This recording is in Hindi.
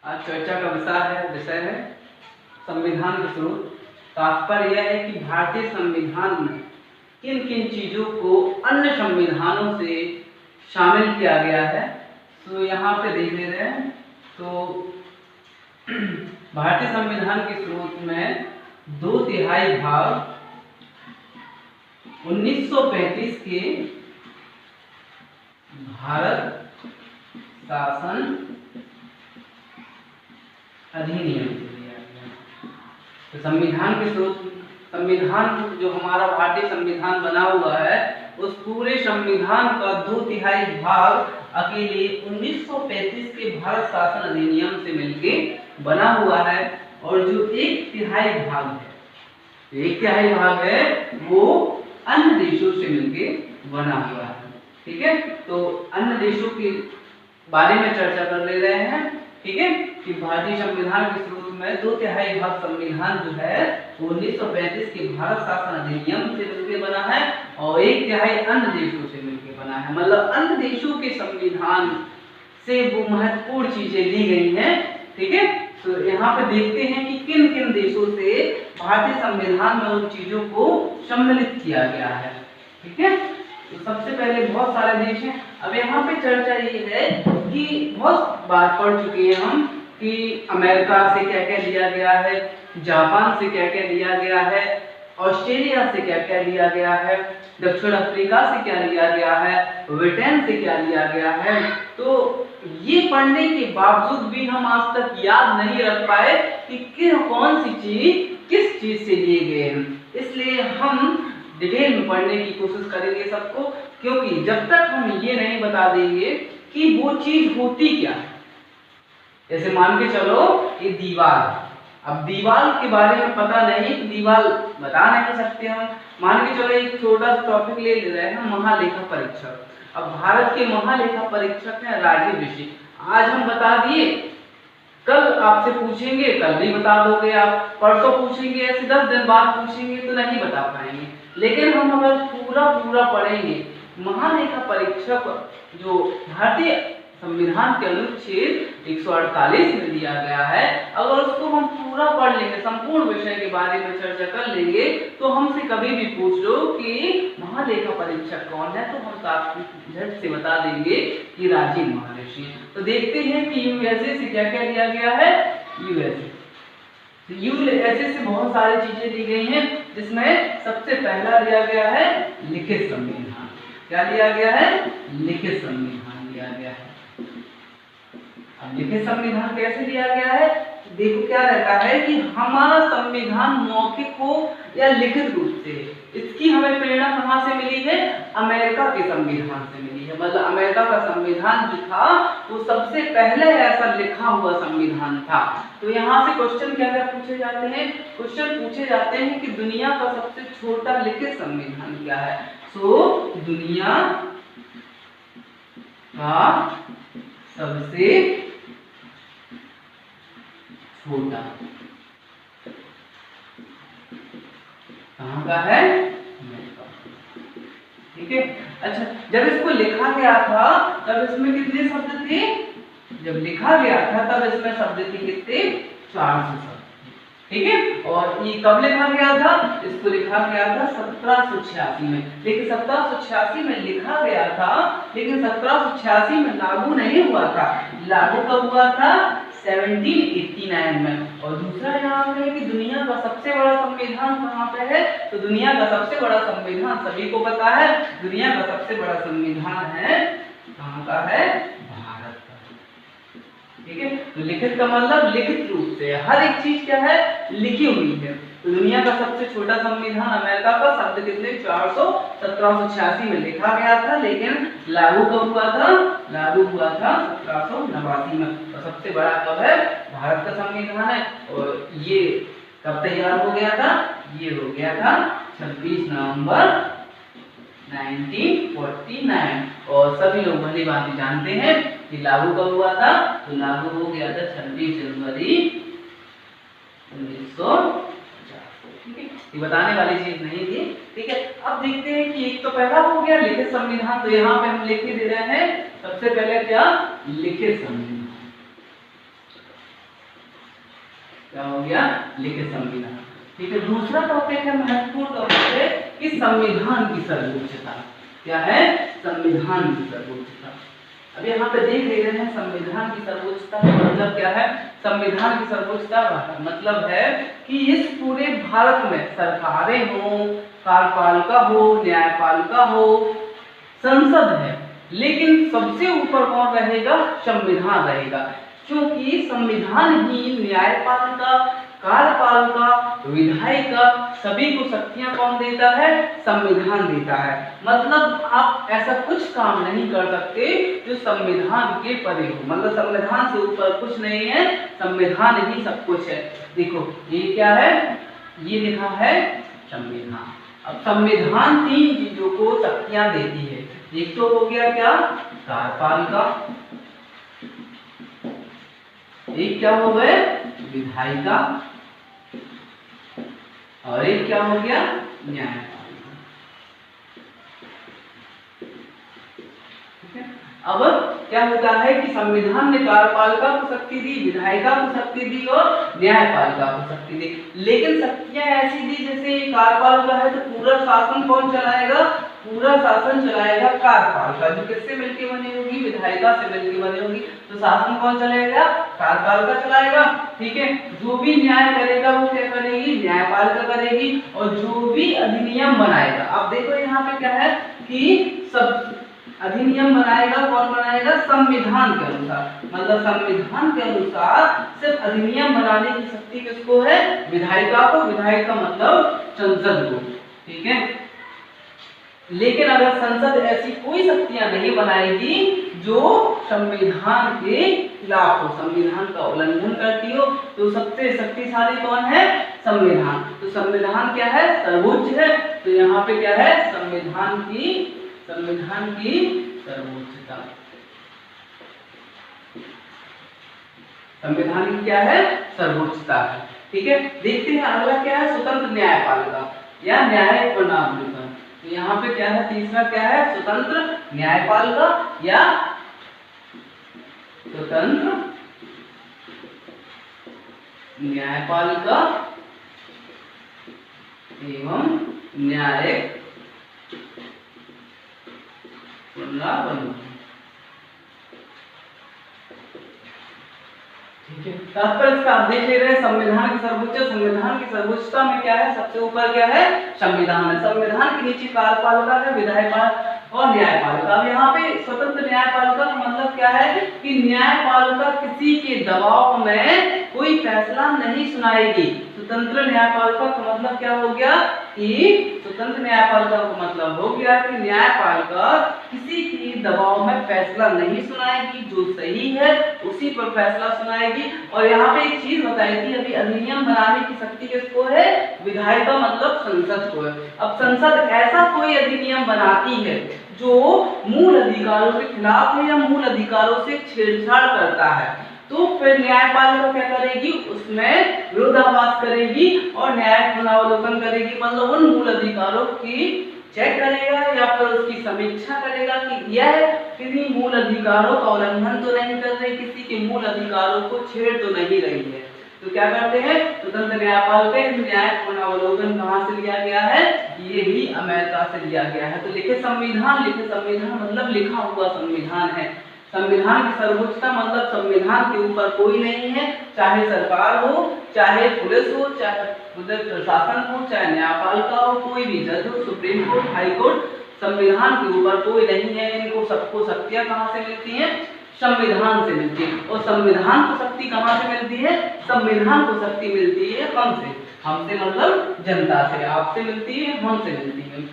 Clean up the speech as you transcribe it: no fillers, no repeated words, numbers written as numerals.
आज चर्चा का विषय है संविधान के स्रोत। तात्पर्य यह है कि भारतीय संविधान में किन किन चीजों को अन्य संविधानों से शामिल किया गया है। तो यहाँ पे देख ले रहे हैं। तो भारतीय संविधान के स्रोत में 2/3 भाग 1935 के भारत शासन अधिनियम से दिया गया। तो संविधान के स्रोत, संविधान जो हमारा भारतीय संविधान बना हुआ है उस पूरे संविधान का 2/3 भाग अकेले 1935 के भारत शासन अधिनियम से मिलके बना हुआ है। और जो 1/3 भाग है, 1/3 भाग है वो अन्य देशों से मिलके बना हुआ है। ठीक है, तो अन्य देशों के बारे में चर्चा कर ले रहे हैं। ठीक है, कि भारतीय संविधान के स्रोत में 2/3 भाग संविधान जो है 1935 के भारत शासन अधिनियम से मिलकर बना है और 1/3 अन्य देशों से मिलकर बना है। मतलब अन्य देशों के संविधान से वो महत्वपूर्ण चीजें ली गई हैं। ठीक है, तो यहाँ पे देखते हैं कि किन किन देशों से भारतीय संविधान में उन चीजों को सम्मिलित किया गया है। ठीक है, तो सबसे पहले बहुत सारे देश हैं। अब यहाँ पे चर्चा ये है कि बहुत बार पढ़ चुके हैं हम कि अमेरिका से क्या क्या लिया गया है, जापान से क्या क्या लिया गया है, ऑस्ट्रेलिया से क्या क्या लिया गया है, दक्षिण अफ्रीका से क्या लिया गया है, ब्रिटेन से क्या लिया गया है। तो ये पढ़ने के बावजूद भी हम आज तक याद नहीं रख पाए कि कौन सी चीज किस चीज से लिए गए हैं। इसलिए हम डिटेल में पढ़ने की कोशिश करेंगे सबको, क्योंकि जब तक हम ये नहीं बता देंगे कि वो चीज होती क्या है। जैसे मान के चलो ये दीवार, अब दीवार के बारे में पता नहीं, दीवार बता नहीं सकते हम। मान के चलो एक छोटा सा टॉपिक ले रहे हैं, महालेखा परीक्षक। अब भारत के महालेखा परीक्षक हैं राजीव ऋषि। आज हम बता दिए, कल आपसे पूछेंगे कल भी बता दोगे आप, परसों पूछेंगे, ऐसे 10 दिन बाद पूछेंगे तो नहीं बता पाएंगे। लेकिन हम अगर पूरा पढ़ेंगे, महालेखा परीक्षक जो भारतीय संविधान के अनुच्छेद 148 में दिया गया है, अगर उसको हम पूरा पढ़ लेंगे, संपूर्ण विषय के बारे में चर्चा कर लेंगे, तो हमसे कभी भी पूछ लो कि महालेखा परीक्षक कौन है, तो हम काफी झट से बता देंगे कि राजीव महर्षि। तो देखते हैं कि यूएसए से क्या क्या लिया गया है। यूएसए से बहुत सारी चीजें ली गई हैं, जिसमें सबसे पहला लिया गया है लिखित संविधान। क्या लिया गया है? लिखित संविधान लिया गया है। अब लिखित संविधान कैसे लिया गया है? देखो क्या रहता है कि हमारा संविधान मौखिक हो या लिखित रूप से, इसकी हमें प्रेरणा कहाँ से मिली है? अमेरिका के संविधान से मिली है। मतलब अमेरिका का संविधान जो था वो सबसे पहले ऐसा लिखा हुआ संविधान था। तो यहाँ से क्वेश्चन क्या क्या पूछे जाते हैं? क्वेश्चन पूछे जाते हैं कि दुनिया का सबसे छोटा लिखित संविधान क्या है। सो दुनिया का सबसे छोटा कहाँ का है? अमेरिका। ठीक है, अच्छा जब इसको लिखा गया था तब इसमें कितने शब्द थे? जब लिखा गया था तब इसमें शब्द थे कितने? 400 शब्द। ठीक है, और ये कब लिखा गया था? इसको लिखा गया था 1786 में। लेकिन 1786 में लिखा गया था, लेकिन 1786 में लागू नहीं हुआ था। लागू कब हुआ था? 1789 में। और दूसरा यहाँ पे है कि दुनिया का सबसे बड़ा संविधान कहाँ पे है? तो दुनिया का सबसे बड़ा संविधान सभी को पता है, दुनिया का सबसे बड़ा संविधान है कहाँ का है? भारत का। ठीक है, तो लिखित का मतलब लिखित रूप से हर एक चीज क्या है? लिखी हुई है। तो दुनिया का सबसे छोटा संविधान अमेरिका का, शब्द कितने? 400। 1786 में लिखा गया था, लेकिन लागू कब हुआ था? लागू हुआ था 1789 में। और सबसे बड़ा कब है? भारत का संविधान है। और ये कब तैयार हो गया था? ये हो गया था 26 नवंबर 1949। और सभी लोग भली भांति जानते हैं कि लागू कब हुआ था? तो लागू हो गया था 26 जनवरी 1950। ठीक है, ये बताने वाली चीज नहीं थी। ठीक है, अब देखते हैं कि एक तो पहला हो गया लिखित संविधान। तो यहाँ पे हम लिख के दे रहे हैं सबसे पहले क्या? लिखित संविधान। क्या हो गया, लिखित संविधान। ठीक है, दूसरा टॉपिक है, महत्वपूर्ण टॉपिक है कि संविधान की सर्वोच्चता। क्या है, संविधान की सर्वोच्चता। अब यहाँ पे देख रहे हैं संविधान की सर्वोच्चता का मतलब क्या है। संविधान की सर्वोच्चता का मतलब है कि इस पूरे भारत में सरकारें हो, कार्यपालिका हो, न्यायपालिका हो, संसद है, लेकिन सबसे ऊपर कौन रहेगा, संविधान रहेगा। क्योंकि संविधान ही न्यायपालिका, कार्यपालिका, विधायिका सभी को शक्तियां कौन देता है, संविधान देता है। मतलब आप ऐसा कुछ काम नहीं कर सकते जो संविधान के परे हो, मतलब संविधान से ऊपर कुछ नहीं है, संविधान ही सब कुछ है। देखो ये क्या है, ये लिखा है संविधान। अब संविधान 3 चीजों को शक्तियां देती है। एक तो हो गया क्या, कार्यपालिका, एक क्या हो गए, विधायिका, और एक क्या हो गया, न्यायपालिका। ठीक है, अब क्या होता है कि संविधान ने कार्यपालिका को शक्ति दी, विधायिका को शक्ति दी और न्यायपालिका को शक्ति दी। लेकिन शक्तियां ऐसी दी, जैसे कार्यपालिका है तो पूरा शासन कौन चलाएगा, पूरा शासन चलाएगा कार्यपालिका, जो किससे मिलकर बनी होगी, विधायिका से मिलकर बनी होगी। तो शासन कौन चलाएगा, कार्यपालिका चलाएगा। ठीक है, जो भी न्याय करेगा वो क्या करेगी, न्यायपालिका करेगी। और जो भी अधिनियम बनाएगा, अब देखो यहाँ पे क्या है कि सब अधिनियम बनाएगा, कौन बनाएगा, संविधान के अनुसार। मतलब संविधान के अनुसार सिर्फ अधिनियम बनाने की शक्ति किसको है, विधायिका को, विधायिका मतलब संसद को। ठीक है, लेकिन अगर संसद ऐसी कोई शक्तियां नहीं बनाएगी जो संविधान के खिलाफ हो, संविधान का उल्लंघन करती हो, तो सबसे शक्तिशाली कौन है, संविधान। तो संविधान क्या है, सर्वोच्च है। तो यहाँ पे क्या है, संविधान की सर्वोच्चता। संविधान की क्या है, सर्वोच्चता है। ठीक है, देखते हैं अगला क्या है, स्वतंत्र न्यायपालिका या न्यायिक प्रणाली। तो यहाँ पे क्या है, तीसरा क्या है, स्वतंत्र न्यायपालिका या स्वतंत्र न्यायपालिका एवं न्यायिक प्रणाली। ठीक है, तात्पर्य इसका आप देख ले रहे हैं, संविधान की सर्वोच्च, संविधान की सर्वोच्चता में क्या है, सबसे ऊपर क्या है, संविधान है। संविधान के नीचे कार्यपालिका है, विधायिका और न्यायपालिका। अब यहाँ पे स्वतंत्र न्यायपालिका का मतलब क्या है कि न्यायपालिका किसी के दबाव में कोई फैसला नहीं सुनाएगी। स्वतंत्र न्यायपालिका का मतलब क्या हो गया कि स्वतंत्र न्यायपालिका का मतलब हो गया कि न्यायपालिका किसी के दबाव में फैसला नहीं सुनाएगी, जो सही है उसी पर फैसला सुनाएगी। और यहाँ पे एक चीज बताई थी अभी, अधिनियम बनाने की शक्ति किसको है, विधायिका मतलब संसद को है। अब संसद ऐसा कोई अधिनियम बनाती है जो मूल अधिकारों के खिलाफ है या मूल अधिकारों से छेड़छाड़ करता है, तो फिर न्यायपालिका क्या करेगी, उसमें विरोधाभास करेगी और न्यायिक पुनरावलोकन करेगी। मतलब उन मूल अधिकारों की चेक करेगा या फिर उसकी समीक्षा करेगा कि यह किसी मूल अधिकारों का उल्लंघन तो नहीं कर रही, किसी के मूल अधिकारों को छेड़ तो नहीं रही है। तो क्या करते हैं, स्वतंत्र न्यायपालिका न्यायिक पुनरावलोकन कहाँ से लिया गया है, ये भी अमेरिका से लिया गया है। तो लिखे संविधान मतलब लिखा हुआ संविधान है। संविधान की सर्वोच्चता मतलब संविधान के ऊपर कोई नहीं है, चाहे सरकार हो, चाहे पुलिस हो, चाहे प्रशासन हो, चाहे न्यायपालिका हो, कोई भी जज हो, सुप्रीम कोर्ट, हाई कोर्ट, संविधान के ऊपर कोई नहीं है। इनको सबको शक्तियां कहाँ से मिलती हैं, संविधान से मिलती है। और संविधान को शक्ति कहाँ से मिलती है, संविधान को शक्ति मिलती है हमसे मतलब जनता से, आपसे मिलती है, हमसे मिलती है।